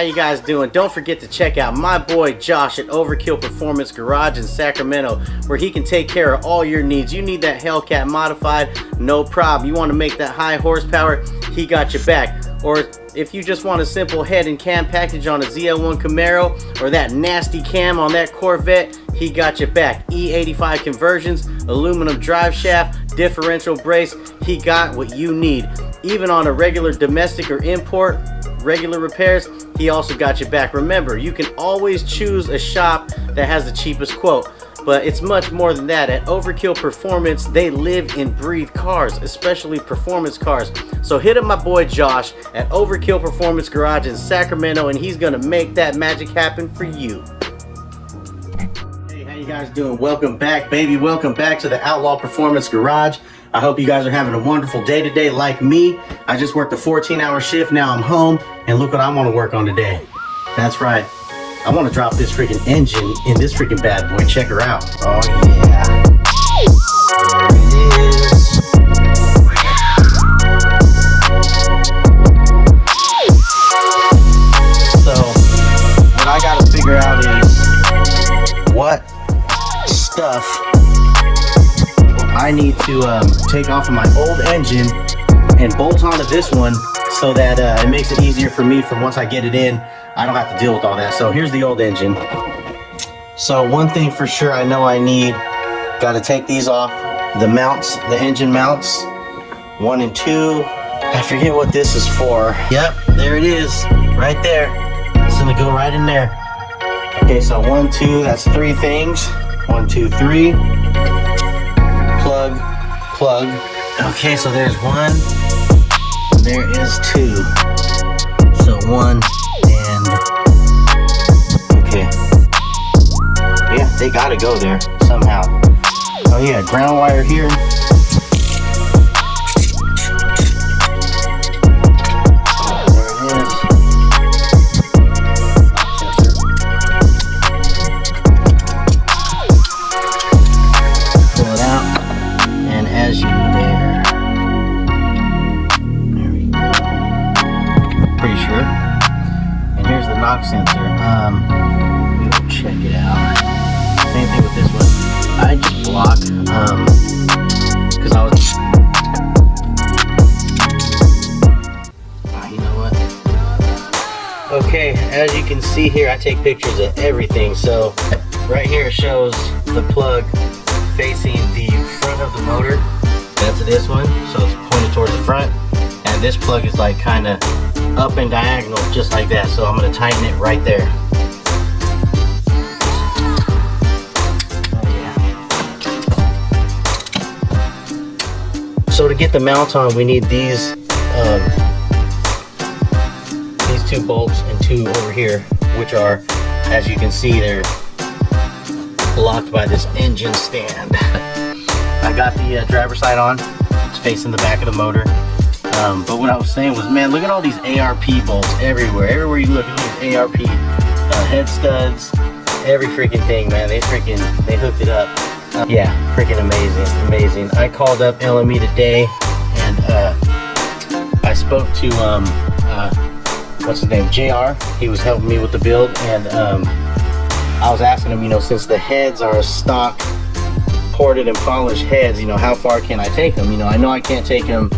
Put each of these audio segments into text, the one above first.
you guys doing? Don't forget to check out my boy Josh at Overkill Performance Garage in Sacramento, where he can take care of all your needs. You need that Hellcat modified, no problem. You want to make that high horsepower, he got your back. Or if you just want a simple head and cam package on a Zl1 Camaro, or that nasty cam on that Corvette, he got your back. E85 conversions, aluminum drive shaft, differential brace, he got what you need. Even on a regular domestic or import, regular repairs, he also got your back. Remember, you can always choose a shop that has the cheapest quote, but it's much more than that. At Overkill Performance, they live and breathe cars, especially performance cars. So hit up my boy Josh at Overkill Performance Garage in Sacramento, and he's gonna make that magic happen for you. Hey, how you guys doing? Welcome back, baby. Welcome back to the Outlaw Performance Garage. I hope you guys are having a wonderful day today like me. I just worked a 14-hour shift, now I'm home, and look what I want to work on today. That's right, I want to drop this freaking engine in this freaking bad boy. Check her out. Oh yeah. There it is. So, what I gotta figure out is what stuff I need to take off of my old engine and bolt onto this one so that it makes it easier for me for once I get it in. I don't have to deal with all that. So here's the old engine. So one thing for sure I know I need, got to take these off, the mounts, the engine mounts, 1 and 2. I forget what this is for. Yep, there it is, right there. It's gonna go right in there. Okay, so 1, 2, that's 3 things. 1, 2, 3. Plug, plug. Okay, so there's 1, there is 2. So 1 and, okay. Yeah, they gotta go there somehow. Oh yeah, ground wire here. Sensor. We will check it out. Same thing with this one. I just block because I was you know what? Okay, as you can see here, I take pictures of everything. So right here shows the plug facing the front of the motor. That's this one, so it's pointed towards the front, and this plug is like kind of up and diagonal, just like that. So I'm going to tighten it right there. Oh, yeah. So to get the mounts on, we need these 2 bolts and 2 over here, which are, as you can see, they're blocked by this engine stand. I got the driver's side on. It's facing the back of the motor. But what I was saying was, man, look at all these ARP bolts everywhere. Everywhere you look at these ARP head studs, every freaking thing, man. They hooked it up. Yeah, freaking amazing. I called up LME today, and I spoke to what's his name, JR. He was helping me with the build, and I was asking him, you know, since the heads are stock ported and polished heads, you know, how far can I take them? You know I can't take them,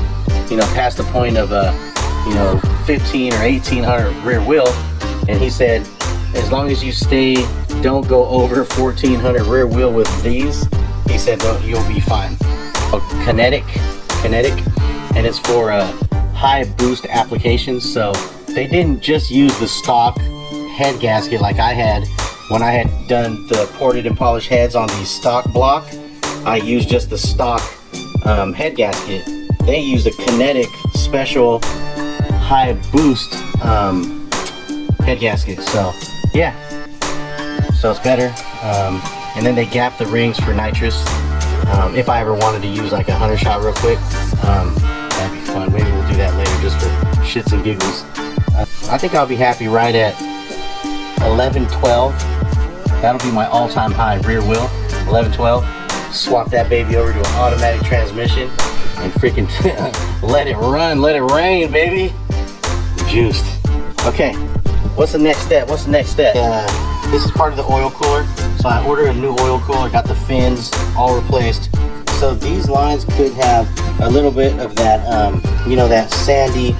you know, past the point of you know, 15 or 1800 rear wheel. And he said, as long as you don't go over 1400 rear wheel with these, he said, no, you'll be fine. Kinetic, and it's for high boost applications. So they didn't just use the stock head gasket like I had when I had done the ported and polished heads on the stock block. I used just the stock head gasket. They used a kinetic special high boost head gasket. So yeah, so it's better. And then they gap the rings for nitrous. If I ever wanted to use like a 100 shot real quick, that'd be fun. Maybe we'll do that later just for shits and giggles. I think I'll be happy right at 1112. That'll be my all-time high rear wheel. 1112. Swap that baby over to an automatic transmission and freaking let it run, let it rain, baby. Juiced. Okay, what's the next step? What's the next step? This is part of the oil cooler. So I ordered a new oil cooler, got the fins all replaced. So these lines could have a little bit of that, you know, that sandy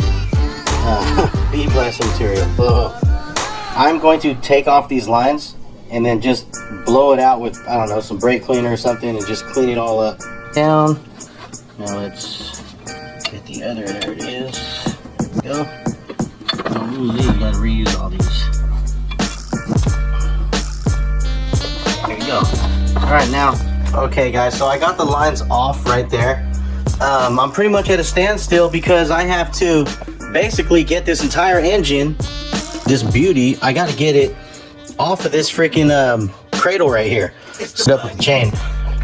bead blast material. Ugh. I'm going to take off these lines and then just blow it out with, I don't know, some brake cleaner or something and just clean it all up. Down. Now let's get the other, there it is. There we go. Don't lose these, you gotta reuse all these. There you go. Alright, now, okay guys, so I got the lines off right there. I'm pretty much at a standstill because I have to basically get this entire engine, this beauty, I gotta get it off of this freaking cradle right here. Set up with the chain.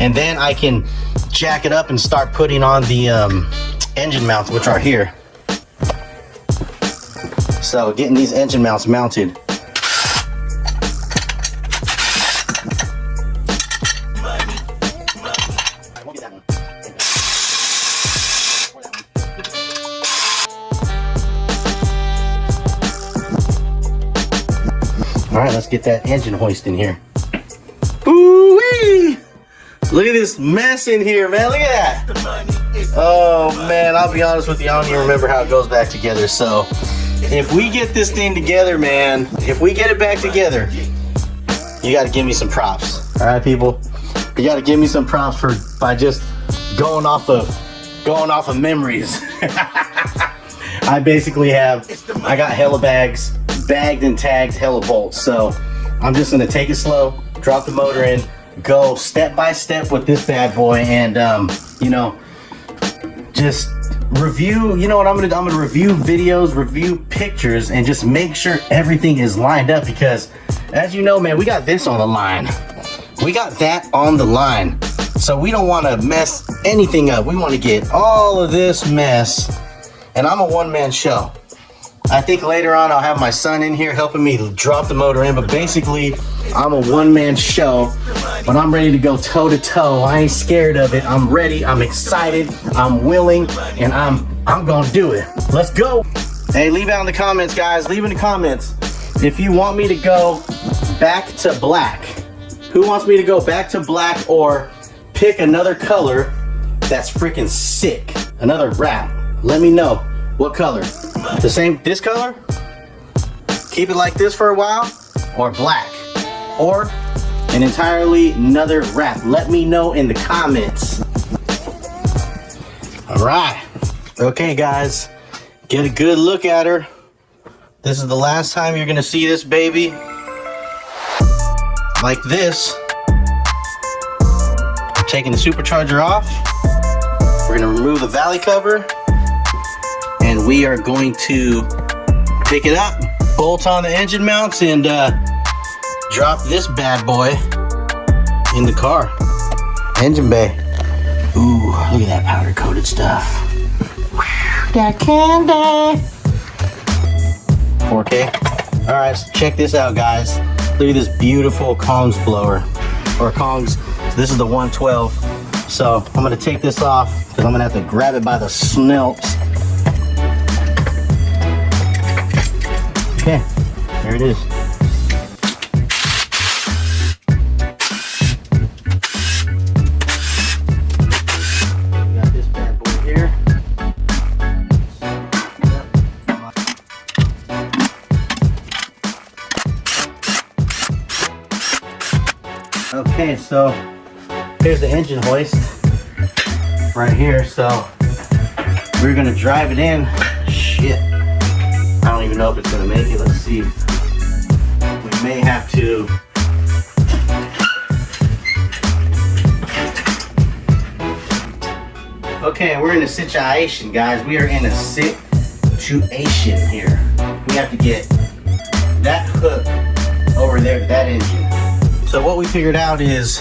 And then I can jack it up and start putting on the engine mounts, which are here. So getting these engine mounts mounted. All right, let's get that engine hoist in here. Ooh-wee! Look at this mess in here, man. Look at that. Oh, man, I'll be honest with you. I don't even remember how it goes back together. So if we get this thing together, man, if we get it back together, you got to give me some props. All right, people? You got to give me some props by just going off of memories. I basically I got hella bags, bagged and tagged hella bolts. So I'm just going to take it slow, drop the motor in, go step by step with this bad boy, and you know, just review. You know what I'm gonna do? I'm gonna review videos, review pictures, and just make sure everything is lined up, because as you know, man, we got this on the line, we got that on the line, so we don't want to mess anything up. We want to get all of this mess, and I'm a one-man show. I think later on I'll have my son in here helping me drop the motor in, but basically I'm a one-man show, but I'm ready to go toe-to-toe. I ain't scared of it. I'm ready, I'm excited, I'm willing, and I'm gonna do it. Let's go. Hey, leave out in the comments, guys. Leave in the comments if you want me to go back to black. Who wants me to go back to black, or pick another color that's freaking sick? Another wrap. Let me know. What color? The same, this color? Keep it like this for a while? Or black? Or an entirely another wrap? Let me know in the comments. All right. Okay, guys. Get a good look at her. This is the last time you're gonna see this baby like this. Taking the supercharger off. We're gonna remove the valley cover. And we are going to pick it up, bolt on the engine mounts, and drop this bad boy in the car. Engine bay. Ooh, look at that powder coated stuff. Got candy. 4K. All right, so check this out, guys. Look at this beautiful Kongs blower, or Kongs. This is the 112. So I'm gonna take this off because I'm gonna have to grab it by the snouts. Okay, there it is. Got this bad boy here. Okay, so here's the engine hoist right here. So we're gonna drive it in. Shit. I don't even know if it's gonna make it. Let's see. We may have to. Okay, we're in a situation, guys. We are in a situation here. We have to get that hook over there to that engine. So what we figured out is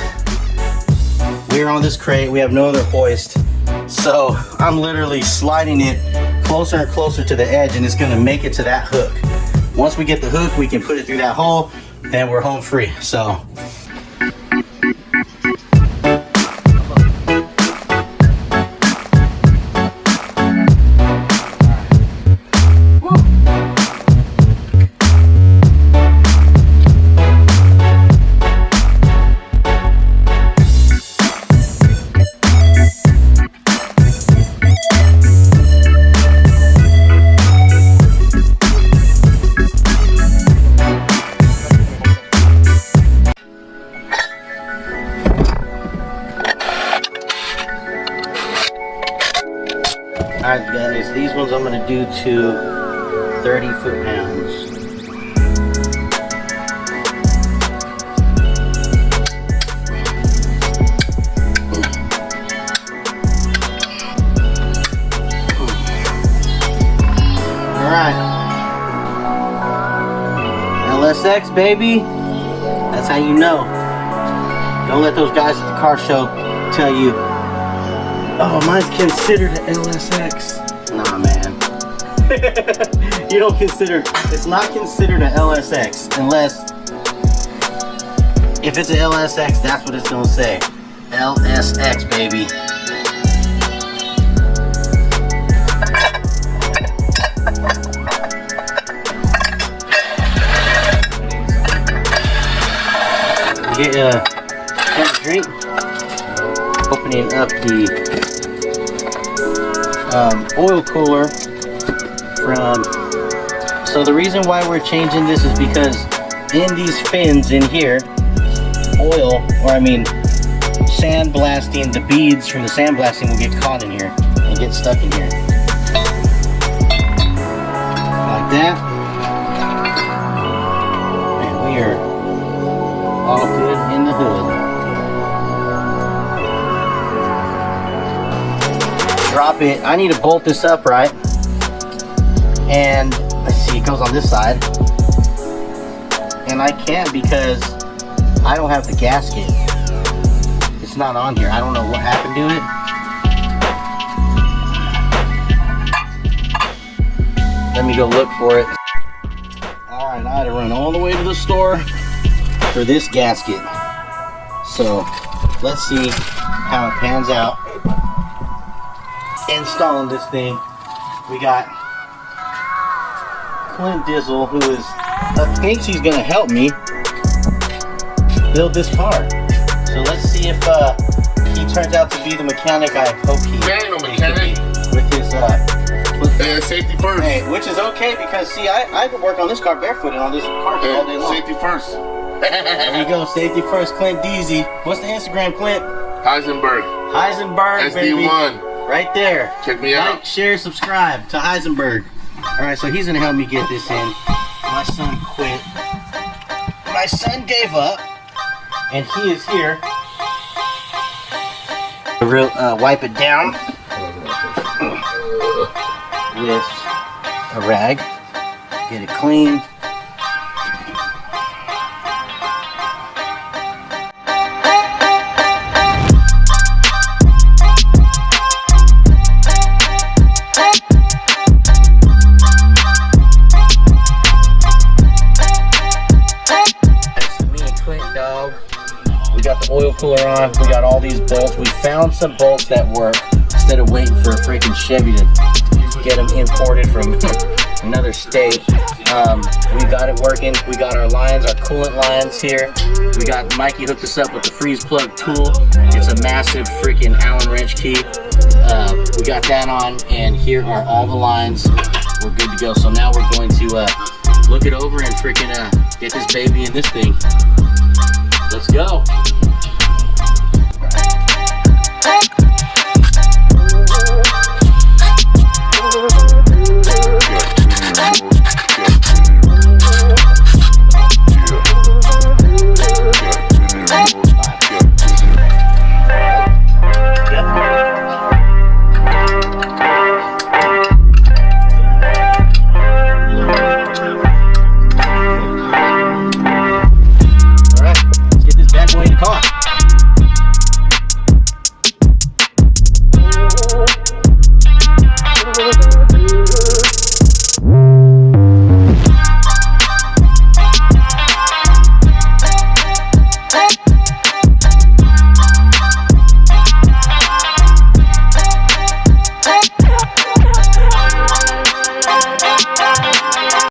we're on this crate. We have no other hoist. So I'm literally sliding it closer and closer to the edge, and it's gonna make it to that hook. Once we get the hook, we can put it through that hole, then we're home free. So due to 30 foot-pounds. Alright. LSX, baby. That's how you know. Don't let those guys at the car show tell you, oh, mine's considered an LSX. Nah, man. You don't consider, it's not considered an LSX unless, if it's an LSX, that's what it's gonna say. LSX, baby. You get a drink. Opening up the oil cooler from. So the reason why we're changing this is because in these fins in here, oil, or I mean sandblasting, the beads from the sandblasting will get caught in here and get stuck in here. Like that. And we are all good in the hood. Drop it. I need to bolt this up right. And let's see, it goes on this side. And I can't because I don't have the gasket. It's not on here. I don't know what happened to it. Let me go look for it. Alright, I had to run all the way to the store for this gasket. So let's see how it pans out. Installing this thing, we got Clint Dizzle, who is thinks he's gonna help me build this car. So let's see if he turns out to be the mechanic I hope he is with his safety first. Hey, which is okay because see, I could work on this car barefooted on this car all day long. Safety first. There you go, safety first, Clint Deasy. What's the Instagram, Clint? Heisenberg. Heisenberg, baby. SD1. Right there. Check me out. Like, share, subscribe to Heisenberg. Alright, so he's gonna help me get this in. My son quit. My son gave up. And he is here. Wipe it down with a rag. Get it clean. We got the oil cooler on, we got all these bolts. We found some bolts that work instead of waiting for a freaking Chevy to get them imported from another state. We got it working. We got our lines, our coolant lines here. We got Mikey hooked us up with the freeze plug tool. It's a massive freaking Allen wrench key. We got that on, and here are all the lines. We're good to go. So now we're going to look it over and freaking get this baby in this thing. Let's go.